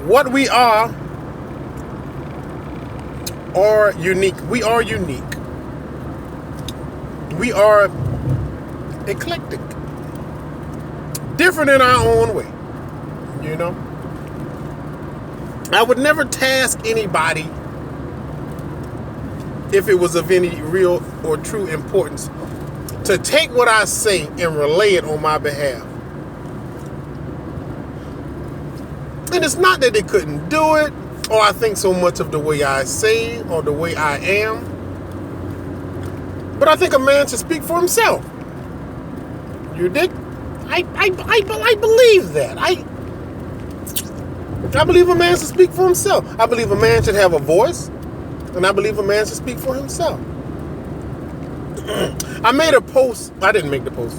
what we are unique. We are unique. We are eclectic. Different in our own way. You know? I would never task anybody, if it was of any real or true importance, to take what I say and relay it on my behalf. And it's not that they couldn't do it, or I think so much of the way I say or the way I am, but I think a man should speak for himself. You dig? I believe that. I believe a man should speak for himself. I believe a man should have a voice, and I believe a man should speak for himself. I made a post. I didn't make the post.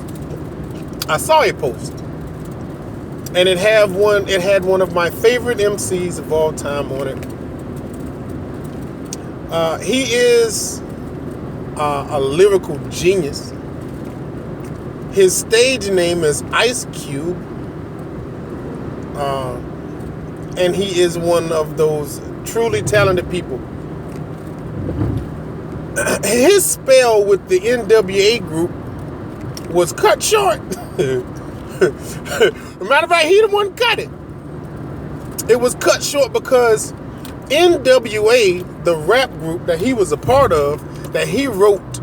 I saw a post, and it had one of my favorite MCs of all time on it. He is a lyrical genius. His stage name is Ice Cube, and he is one of those truly talented people. His spell with the NWA group was cut short. Matter of fact, he the one cut it. It was cut short because NWA, the rap group that he was a part of, that he wrote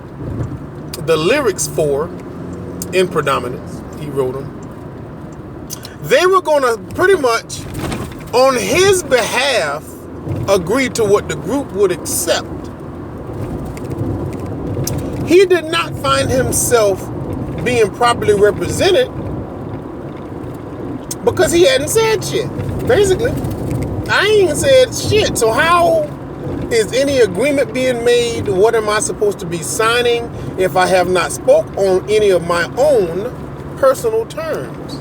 the lyrics for in predominance, he wrote them. They were going to pretty much, on his behalf, agree to what the group would accept. He did not find himself being properly represented because he hadn't said shit. Basically, I ain't said shit. So how is any agreement being made? What am I supposed to be signing if I have not spoke on any of my own personal terms?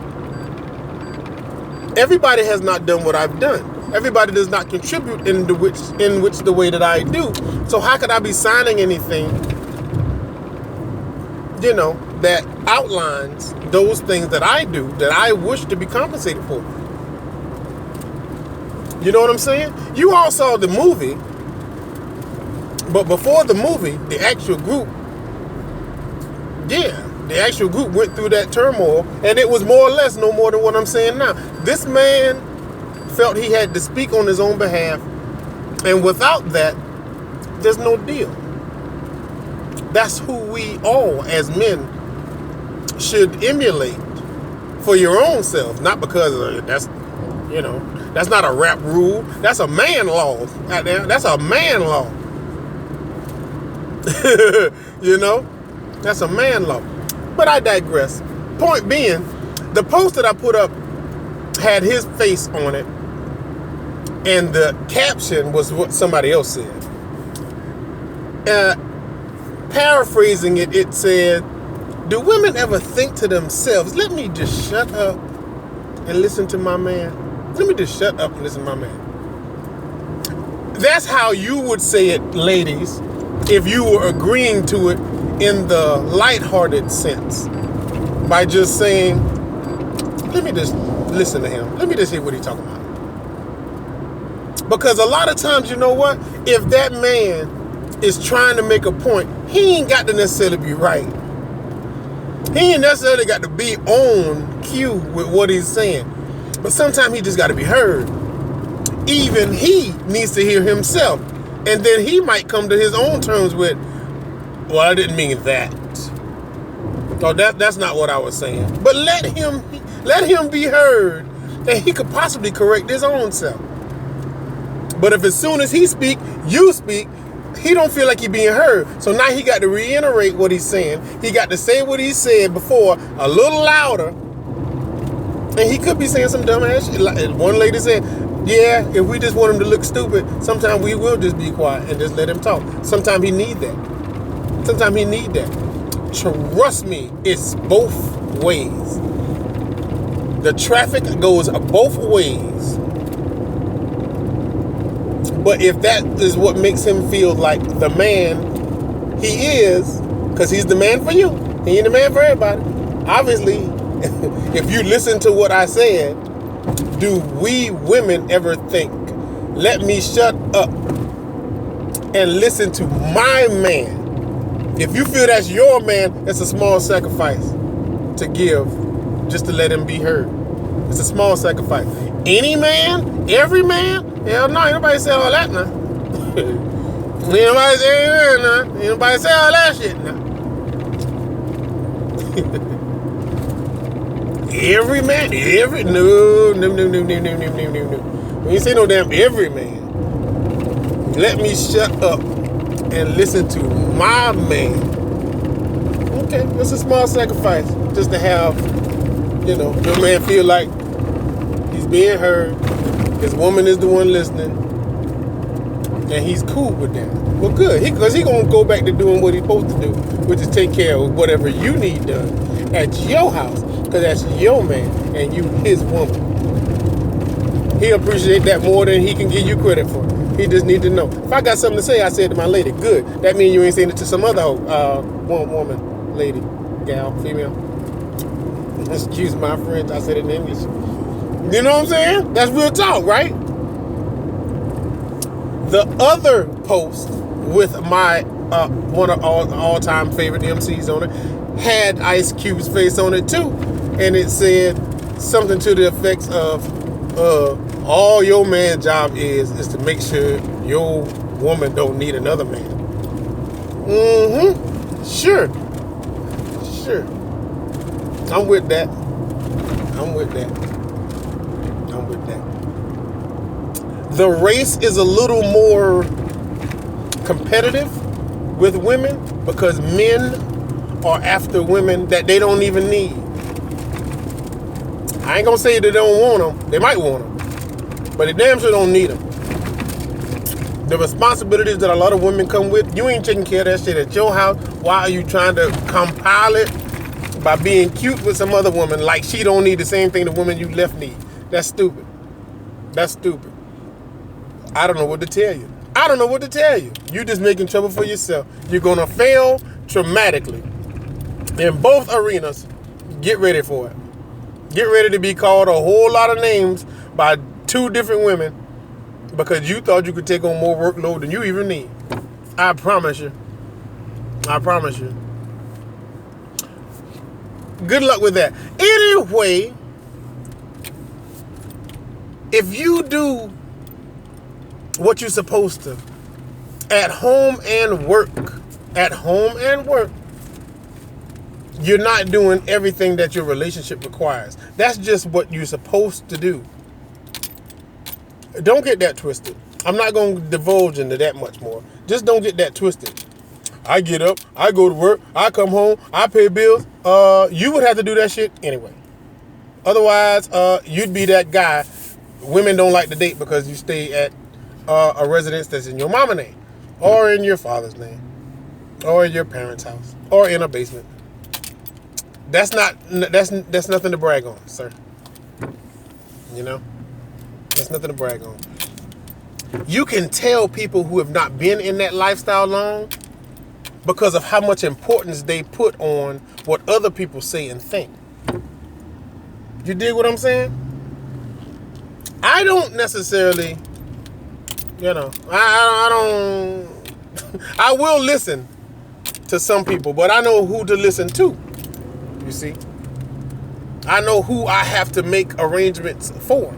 Everybody has not done what I've done. Everybody does not contribute in which the way that I do. So how could I be signing anything, you know, that outlines those things that I do that I wish to be compensated for? You know what I'm saying? You all saw the movie, but before the movie, the actual group went through that turmoil, and it was more or less no more than what I'm saying now. This man felt he had to speak on his own behalf, and without that, there's no deal. That's who we all, as men, should emulate for your own self, not because that's not a rap rule. That's a man law. That's a man law. You know, that's a man law. But I digress. Point being, the post that I put up had his face on it, and the caption was what somebody else said. Paraphrasing it, it said, "Do women ever think to themselves, let me just shut up and listen to my man? Let me just shut up and listen to my man." That's how you would say it, ladies, if you were agreeing to it in the lighthearted sense, by just saying, let me just listen to him. Let me just hear what he's talking about. Because a lot of times, you know what? If that man is trying to make a point, he ain't got to necessarily be right. He ain't necessarily got to be on cue with what he's saying. But sometimes he just got to be heard. Even he needs to hear himself. And then he might come to his own terms with, well, I didn't mean that. Oh, that's not what I was saying. But let him be heard, and he could possibly correct his own self. But if as soon as he speak, you speak, he don't feel like he being heard. So now he got to reiterate what he's saying. He got to say what he said before a little louder. And he could be saying some dumb ass shit. One lady said, yeah, if we just want him to look stupid, sometimes we will just be quiet and just let him talk. Sometimes he need that. Trust me, it's both ways. The traffic goes both ways. But if that is what makes him feel like the man he is, because he's the man for you, he ain't the man for everybody. Obviously, if you listen to what I said, do we women ever think, let me shut up and listen to my man? If you feel that's your man, it's a small sacrifice to give just to let him be heard. It's a small sacrifice. Any man, every man, hell no, ain't nobody say all that now. Ain't nobody say that now. Ain't nobody say all that shit now. Every man, no. We ain't say no damn every man. Let me shut up and listen to my man. Okay, it's a small sacrifice just to have, your man feel like he's being heard. His woman is the one listening, and he's cool with that. Well, good, because he gonna go back to doing what he's supposed to do, which is take care of whatever you need done at your house, because that's your man and you his woman. He appreciate that more than he can give you credit for. He just need to know. If I got something to say, I say it to my lady. Good. That means you ain't saying it to some other woman, lady, gal, female. Excuse my French. I said it in English. You know what I'm saying? That's real talk, right? The other post with my one of all-time favorite MCs on it had Ice Cube's face on it too, and it said something to the effects of, all your man's job is to make sure your woman don't need another man. Sure. I'm with that. The race is a little more competitive with women because men are after women that they don't even need. I ain't gonna say they don't want them. They might want them, but they damn sure don't need them. The responsibilities that a lot of women come with, you ain't taking care of that shit at your house. Why are you trying to compile it by being cute with some other woman like she don't need the same thing the woman you left need? That's stupid. I don't know what to tell you. You're just making trouble for yourself. You're gonna fail dramatically in both arenas. Get ready for it. Get ready to be called a whole lot of names by two different women because you thought you could take on more workload than you even need. I promise you. Good luck with that. Anyway, if you do what you're supposed to at home and work, you're not doing everything that your relationship requires. That's just what you're supposed to do. Don't get that twisted. I'm not going to divulge into that much more. Just don't get that twisted. I get up, I go to work, I come home, I pay bills. You would have to do that shit anyway. Otherwise, you'd be that guy women don't like to date because you stay at a residence that's in your mama's name, or in your father's name, or in your parents' house, or in a basement. That's nothing to brag on, sir. That's nothing to brag on. You can tell people who have not been in that lifestyle long because of how much importance they put on what other people say and think. You dig what I'm saying? I don't necessarily, I don't, I will listen to some people, but I know who to listen to, you see. I know who I have to make arrangements for.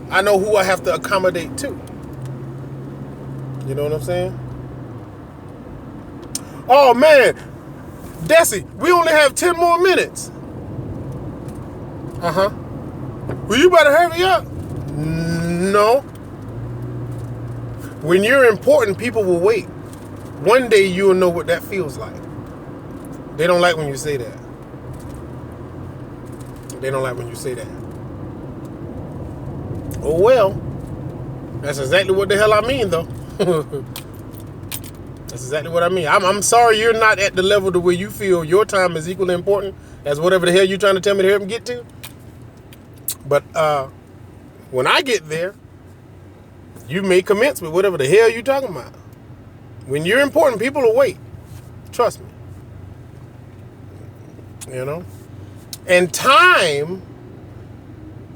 I know who I have to accommodate to. You know what I'm saying? Oh, man. Desi, we only have 10 more minutes. Uh-huh. Well, you better hurry up. No. When you're important, people will wait. One day you'll know what that feels like. They don't like when you say that. Oh, well. That's exactly what the hell I mean, though. That's exactly what I mean. I'm sorry you're not at the level to where you feel your time is equally important as whatever the hell you're trying to tell me to help me get to. But when I get there, you may commence with whatever the hell you're talking about. When you're important, people will wait. Trust me. And time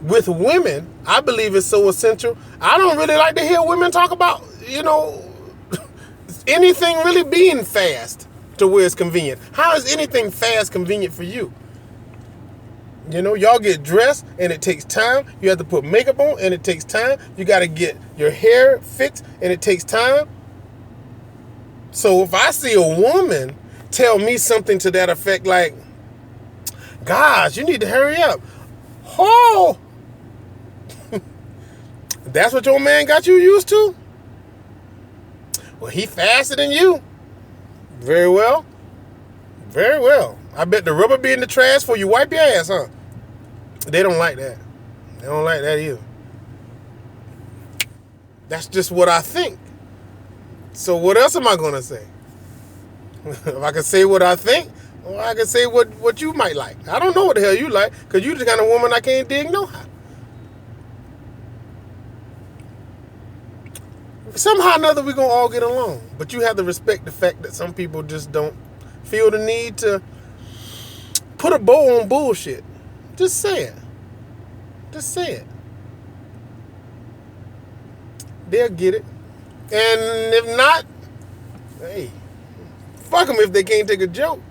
with women, I believe it's so essential. I don't really like to hear women talk about, anything really being fast to where it's convenient. How is anything fast convenient for you? Y'all get dressed and it takes time. You have to put makeup on and it takes time. You got to get your hair fixed and it takes time. So if I see a woman tell me something to that effect like, gosh, you need to hurry up. Oh, that's what your man got you used to? Well, he faster than you. Very well. Very well. I bet the rubber be in the trash before you wipe your ass, huh? They don't like that. They don't like that either. That's just what I think. So what else am I going to say? If I can say what I think, or I can say what you might like. I don't know what the hell you like, because you're the kind of woman I can't dig no how. Somehow or another, we're going to all get along. But you have to respect the fact that some people just don't feel the need to put a bow on bullshit. Just say it. Just say it. They'll get it. And if not, hey, fuck them if they can't take a joke.